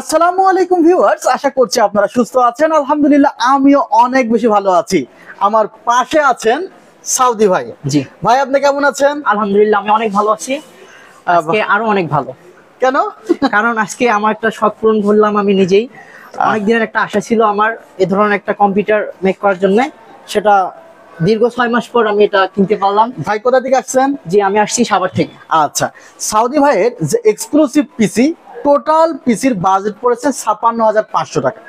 আসসালামু আলাইকুম ভিউয়ার্স, আশা করছি আপনারা সুস্থ আছেন। আলহামদুলিল্লাহ আমিও অনেক বেশি ভালো আছি। আমার পাশে আছেন সাউদি ভাই। জি ভাই, আপনি কেমন আছেন? আলহামদুলিল্লাহ আমি অনেক ভালো আছি। আজকে আরো অনেক ভালো। কেন? কারণ আজকে আমার একটা শখ পূরণ করলাম আমি নিজেই। অনেক দিনের একটা আশা ছিল আমার এই ধরনের একটা কম্পিউটার মেক করার জন্য, সেটা দীর্ঘ 6 মাস পর আমি এটা কিনতে পারলাম। ভাই কোথা থেকে আসছেন? জি আমি আসছি সাভার থেকে। আচ্ছা, সাউদি ভাইয়ের যে এক্সক্লুসিভ পিসি, টোটাল পিসির বাজেট পড়েছে ৫৬,৫০০ টাকা।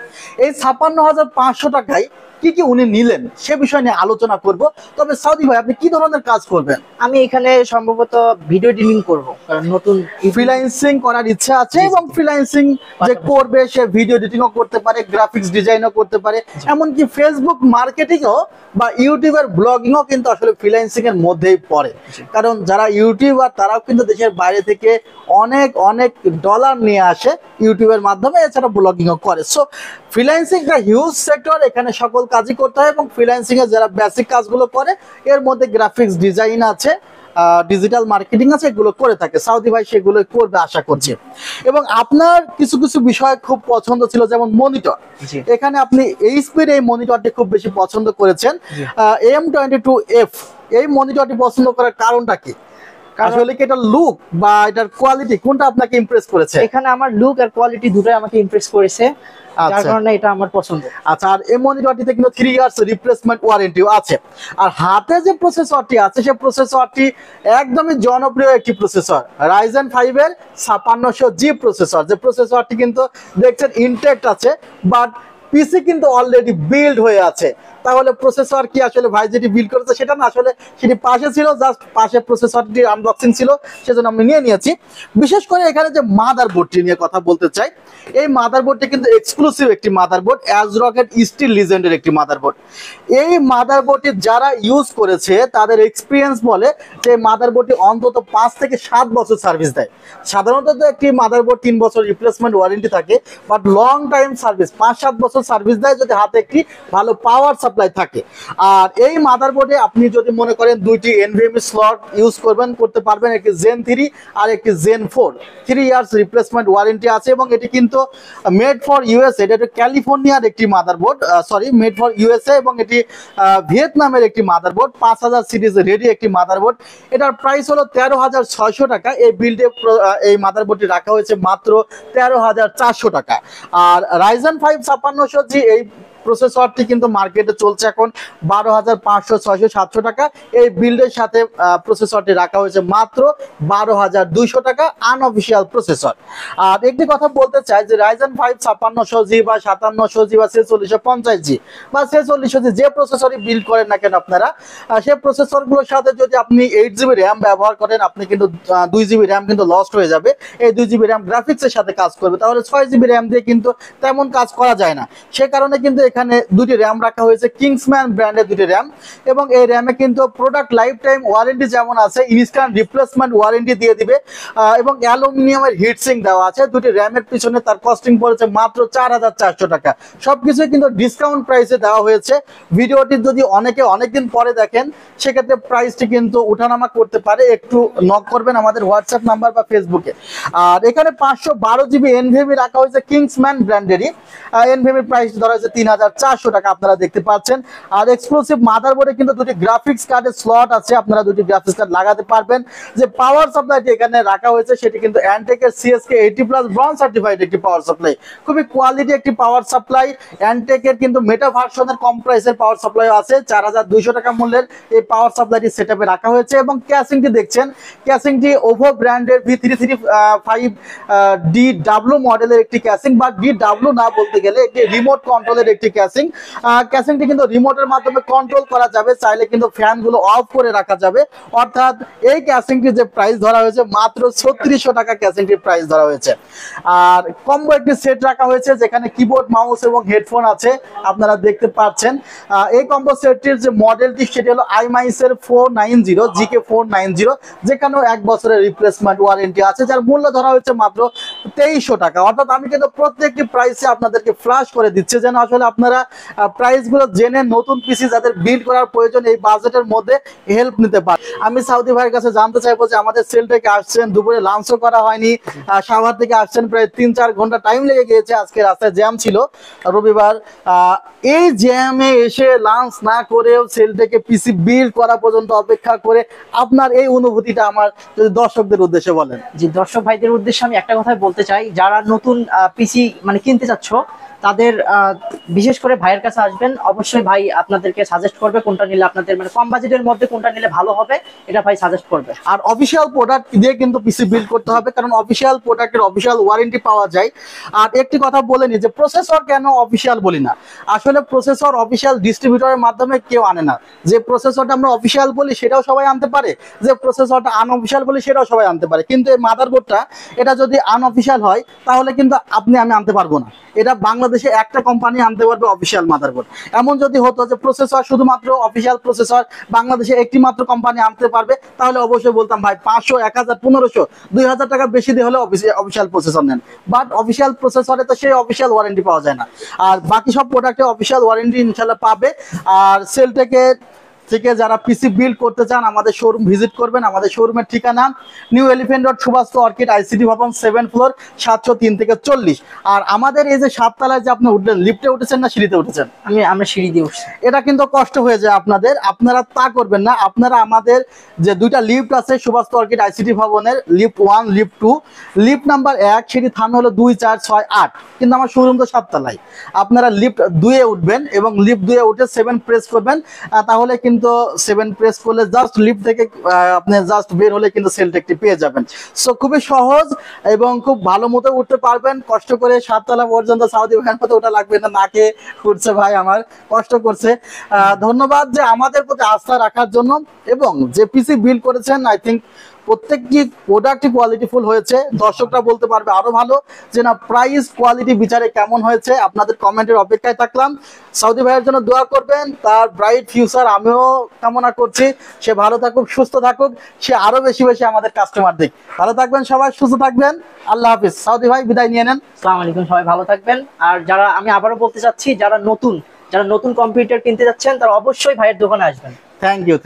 এই ৫৬,৫০০ টাকায় কি কি উনি নিলেন সে বিষয় নিয়ে আলোচনা করব। তবে সাউদি ভাই, আপনি কি ধরনের কাজ করবেন? আমি এখানে সম্ভবত ভিডিও এডিটিং করব, কারণ নতুন ফ্রিল্যান্সিং করার ইচ্ছা আছে এবং ফ্রিল্যান্সিং যে করবে সে ভিডিও এডিটিংও করতে পারে, গ্রাফিক্স ডিজাইনও করতে পারে, এমনকি ফেসবুক মার্কেটিংও বা ইউটিউবের ব্লগিংও কিন্তু আসলে ফ্রিল্যান্সিং এর মধ্যেই পড়ে। কারণ যারা ইউটিউবার তারাও কিন্তু দেশের বাইরে থেকে অনেক অনেক ডলার নিয়ে আসে ইউটিউবের মাধ্যমে, এছাড়া ব্লগিংও করে। সো ফ্রিল্যান্সিং একটা হিউজ সেক্টর, এখানে সকল কাজই করতে হয় এবং ফ্রিল্যান্সিং এর যারা বেসিক কাজগুলো করে এর মধ্যে গ্রাফিক্স ডিজাইন আছে, ডিজিটাল মার্কেটিং আছে, এগুলো করে থাকে। সাউদি ভাই সেগুলো করবে আশা করছি। এবং আপনার কিছু কিছু বিষয় খুব পছন্দ ছিল, যেমন মনিটর। এখানে আপনি এইচপির এই মনিটরটি খুব বেশি পছন্দ করেছেন। M22F এই মনিটরটি পছন্দ করার কারণটা কি? আসলে কি এটা লুক বা এটার কোয়ালিটি, কোনটা আপনাকে ইমপ্রেস করেছে? এখানে আমার লুক আর কোয়ালিটি দুটোই আমাকে ইমপ্রেস করেছে, যার কারণে এটা আমার পছন্দ। আচ্ছা, আর এই মনিটরটিতে কিন্তু 3 ইয়ার্স রিপ্লেসমেন্ট ওয়ারেন্টিও আছে। আর হাতে যে প্রসেসরটি আছে সে প্রসেসরটি একদমই জনপ্রিয় একটি প্রসেসর, Ryzen 5 এর 5600G প্রসেসর। যে প্রসেসরটি কিন্তু দেখছেন ইনটেক্ট আছে, বাট পিসি কিন্তু অলরেডি বিল্ড হয়ে আছে। তাহলে প্রসেসর কি আসলে ভাই যেটি বিল্ড করেছে সেটা না, আসলে সেটি পাশে ছিল, জাস্ট পাশে প্রসেসরটি আনবক্সিং ছিল, সেজন্য আমি নিয়ে নিয়েছি। বিশেষ করে এখানে যে মাদারবোর্ডটি নিয়ে কথা বলতে চাই, এই মাদারবোর্ডটি কিন্তু এক্সক্লুসিভ একটি মাদারবোর্ড, অ্যাজরকের স্টিল লিজেন্ডের একটি মাদারবোর্ড। এই মাদারবোর্ডটি যারা ইউজ করেছে তাদের এক্সপিরিয়েন্স বলে যে মাদারবোর্ডটি অন্তত 5 থেকে 7 বছর সার্ভিস দেয়। সাধারণত একটি মাদারবোর্ড 3 বছর রিপ্লেসমেন্ট ওয়ারেন্টি থাকে, বাট লং টাইম সার্ভিস 5-7 বছর সার্ভিস দেয় যদি হাতে একটি ভালো পাওয়ার সাপ্লাই থাকে। আর এই মাদারবোর্ডে আপনি যদি মনে করেন দুইটি এনভিএমই স্লট ইউজ করতে পারবেন, একটি জেন 3 আর একটি জেন 4। 3 ইয়ার্স রিপ্লেসমেন্ট ওয়ারেন্টি আছে এবং এটি কিন্তু মেড ফর ইউএসএ। এটা ক্যালিফোর্নিয়ার একটি মাদারবোর্ড, মেড ফর ইউএসএ, এবং এটি ভিয়েতনামের একটি মাদারবোর্ড, 5000 সিরিজ রেডি একটি মাদারবোর্ড। এটার প্রাইস হলো 13,600 টাকা। এই বিল্ডে এই মাদারবোর্ডটি রাখা হয়েছে মাত্র 13,400 টাকা। আর Ryzen 5 5600G এই প্রসেসরটি কিন্তু মার্কেটে চলছে এখন 12,500, 600, 700 টাকা। এই বিল্ডের সাথে প্রসেসরটি রাখা হয়েছে মাত্র 12,200 টাকা, আনঅফিসিয়াল প্রসেসর। আর একটি কথা বলতে চাই যে Ryzen 5 5600G বা 5700G বা 4650G বা 4600G যে প্রসেসরই বিল্ড করেন না কেন আপনারা, সেই প্রসেসরগুলোর সাথে যদি আপনি 8GB র্যাম ব্যবহার করেন, আপনি কিন্তু 2GB র্যাম কিন্তু লস্ট হয়ে যাবে। এই 2GB র্যাম গ্রাফিক্সের সাথে কাজ করবে, তাহলে 6GB র্যাম দিয়ে কিন্তু তেমন কাজ করা যায় না। সে কারণে কিন্তু এখানে দুটি র্যাম রাখা হয়েছে, কিংসম্যান ব্র্যান্ডের দুটি র্যাম। এবং এই র্যামে কিন্তু প্রোডাক্ট লাইফ টাইম ওয়ারেন্টি যেমন আছে, ইনস্ট্যান্ট রিপ্লেসমেন্ট ওয়ারেন্টি দিয়ে দিবে এবং অ্যালুমিনিয়ামের হিটসিং দেওয়া আছে। দুটি র্যামের পিছনে তার কস্টিং পড়েছে মাত্র 4,400 টাকা। সবকিছু কিন্তু ডিসকাউন্ট প্রাইসে দেওয়া হয়েছে। ভিডিওটি যদি অনেকে অনেকদিন পরে দেখেন সেক্ষেত্রে প্রাইসটি কিন্তু উঠানামা করতে পারে, একটু নক করবেন আমাদের হোয়াটসঅ্যাপ নাম্বার বা ফেসবুকে। আর এখানে 512GB এনভিএমই রাখা হয়েছে কিংসম্যান ব্র্যান্ডেরই। এনভিএমই প্রাইস ধরা হয়েছে 3,400 টাকা, আপনারা দেখতে পাচ্ছেন। আর এক্সক্লুসিভ মাদারবোর্ডে কিন্তু দুটি গ্রাফিক্স কার্ডের স্লট আছে, আপনারা দুটি গ্রাফিক্স কার্ড লাগাতে পারবেন। যে পাওয়ার সাপ্লাইটি এখানে রাখা হয়েছে সেটি কিন্তু অ্যান্টেকের CSK 80+ ব্রঞ্জ সার্টিফাইড একটি পাওয়ার সাপ্লাই, খুবই কোয়ালিটি একটি পাওয়ার সাপ্লাই। অ্যান্টেকের কিন্তু মেটা ভার্সনের কম প্রাইসের পাওয়ার সাপ্লাই আছে, 4,200 টাকা মূল্যের এই পাওয়ার সাপ্লাইটি সেটআপে রাখা হয়েছে। এবং ক্যাসিংটি দেখছেন, ক্যাসিংটি ওভো ব্র্যান্ডের V335DW মডেলের একটি ক্যাসিং, বা DW না বলতে গেলে একটি রিমোট কন্ট্রোলের একটি ক্যাসিং। ক্যাসিংটি কিন্তু রিমোটের মাধ্যমে কন্ট্রোল করা যাবে, চাইলে কিন্তু ফ্যানগুলো অফ করে রাখা যাবে। অর্থাৎ এই ক্যাসিংটির যে প্রাইস ধরা হয়েছে মাত্র 3600 টাকা ক্যাসিংটির প্রাইস ধরা হয়েছে। আর কম্বো একটি সেট রাখা হয়েছে যেখানে কিবোর্ড, মাউস এবং হেডফোন আছে, আপনারা দেখতে পাচ্ছেন। এই কম্বো সেটটির যে মডেলটি সেটি হলো iMICEর 490 GK490, যেখানেও 1 বছরের রিপ্লেসমেন্ট ওয়ারেন্টি আছে, যার মূল্য ধরা হয়েছে মাত্র 2300 টাকা। অর্থাৎ আমি কিন্তু প্রত্যেকটি প্রাইসে আপনাদেরকে ফ্ল্যাশ করে দিচ্ছি যেন আসলে আপনি আপনারা প্রাইস গুলো জেনে নতুন পিসি যাদের বিল্ড করার প্রয়োজন এই বাজেটের মধ্যে হেল্প নিতে পারেন। আমি সাউদি ভাইয়ের কাছে জানতে চাইবো যে আমাদের সেল থেকে আসছেন, দুপুরে লাঞ্চও করা হয়নি, সাভার থেকে আসছেন, প্রায় 3-4 ঘন্টা টাইম লেগে গিয়েছে, আজকে রাস্তায় জ্যাম ছিল রবিবার। এই জ্যামে এসে লাঞ্চ না করেও সেল থেকে পিসি বিল্ড করা পর্যন্ত অপেক্ষা করে আপনার এই অনুভূতিটা আমার যদি দর্শকদের উদ্দেশ্যে বলেন। জি, দর্শক ভাইদের উদ্দেশ্যে আমি একটা কথাই বলতে চাই, যারা নতুন পিসি মানে কিনতে চাচ্ছ তাদের বিশেষ করে ভাইয়ের কাছে আসবেন, অবশ্যই ভাই আপনাদেরকে সাজেস্ট করবে কোনটা নিলে আপনাদের মানে কম বাজেটের মধ্যে কোনটা নিলে ভালো হবে, এটা ভাই সাজেস্ট করবে। আর অফিসিয়াল প্রোডাক্ট দিয়ে কিন্তু পিসি বিল্ড করতে হবে, কারণ অফিসিয়াল প্রোডাক্টের অফিসিয়াল ওয়ারেন্টি পাওয়া যায়। আর একটি কথা বলে নি যে প্রসেসর কেন অফিসিয়াল বলি না, আসলে প্রসেসর অফিসিয়াল ডিস্ট্রিবিউটরের মাধ্যমে কেউ আনে না। যে প্রসেসরটা আমরা অফিসিয়াল বলি সেটাও সবাই আনতে পারে, যে প্রসেসরটা আনঅফিসিয়াল বলি সেটাও সবাই আনতে পারে, কিন্তু এই মাদারবোর্ডটা এটা যদি আনঅফিসিয়াল হয় তাহলে কিন্তু আমি আনতে পারবো না। এটা বাংলাদেশে একটা কোম্পানি আনতে পারবে অফিসিয়াল মাদারবোর্ড। এমন যদি হতো যে প্রসেসর শুধুমাত্র অফিসিয়াল প্রসেসর বাংলাদেশে একটি মাত্র কোম্পানি আনতে পারবে, তাহলে অবশ্যই বলতাম ভাই 500, 1000, 1500, 2000 টাকা বেশি দিয়ে হলে অফিসিয়াল প্রসেসর নেন। বাট অফিসিয়াল প্রসেসরে তো সেই অফিসিয়াল ওয়ারেন্টি পাওয়া যায় না। আর বাকি সব প্রোডাক্টে অফিসিয়াল ওয়ারেন্টি ইনশাল্লাহ পাবে। আর সেল থেকে যারা পিসি বিল্ড করতে চান আমাদের শোরুম ভিজিট করবেন। আমাদের শোরুমের ঠিকানা new elephant road, Suvastu orchid, ICT Bhaban, 7 floor, 703 থেকে 40। আর আমাদের এই যে 7 তলায় যে আপনি উঠলেন, লিফটে উঠেছেন না সিঁড়িতে উঠেছেন? আমরা সিঁড়ি দিয়ে উঠছি। এটা কিন্তু কষ্ট হয়ে যায় আপনাদের, আপনারা তা করবেন না। আপনারা আমাদের যে 2টা লিফট আছে সুভাস্তু অর্কিড আইসিটি ভবনের, লিফট 1, লিফট 2, লিফট নাম্বার 1 সিঁড়ি থামে হলো 2, 4, 6, 8, কিন্তু আমার শোরুম তো 7 তলায়। আপনারা লিফট 2-এ উঠবেন এবং লিফট 2-এ উঠে 7 প্রেস করবেন, তাহলে কিন্তু 7 প্রেস করলে জাস্ট লিফট থেকে আপনি জাস্ট বের হলে কিন্তু সেলটেকটি পেয়ে যাবেন। সো খুবই সহজ এবং খুব ভালো মতো উঠতে পারবেন। কষ্ট করে 7 তলা পর্যন্ত সাউদি ভাইয়ের মতো ওটা লাগবে না, নাকে উঠছে ভাই আমার, কষ্ট করছে। ধন্যবাদ যে আমাদের প্রতি আস্থা রাখার জন্য। এবং যে পিসি বিল্ড করেছেন আই থিঙ্ক প্রত্যেকটি প্রোডাক্টই কোয়ালিটিফুল হয়েছে। দর্শকরা বলতে পারবে আরো ভালো যে না প্রাইস কোয়ালিটি বিচারে কেমন হয়েছে। আপনাদের কমেন্টের অপেক্ষায় থাকলাম। সাউদি ভাইয়ের জন্য দোয়া করবেন, তার ব্রাইট ফিউচার আমিও কামনা করছি। সে ভালো থাকুক, সুস্থ থাকুক, সে আরো বেশি বেশি আমাদের কাস্টমার দিক। ভালো থাকবেন সবাই, সুস্থ থাকবেন। আল্লাহ হাফিজ। সাউদি ভাই বিদায় নিয়ে নেন। আসসালামু আলাইকুম, সবাই ভালো থাকবেন। আর যারা আমি আবারও বলতে চাচ্ছি, যারা নতুন কম্পিউটার কিনতে যাচ্ছেন তারা অবশ্যই ভাইয়ের দোকানে আসবেন। Thank you.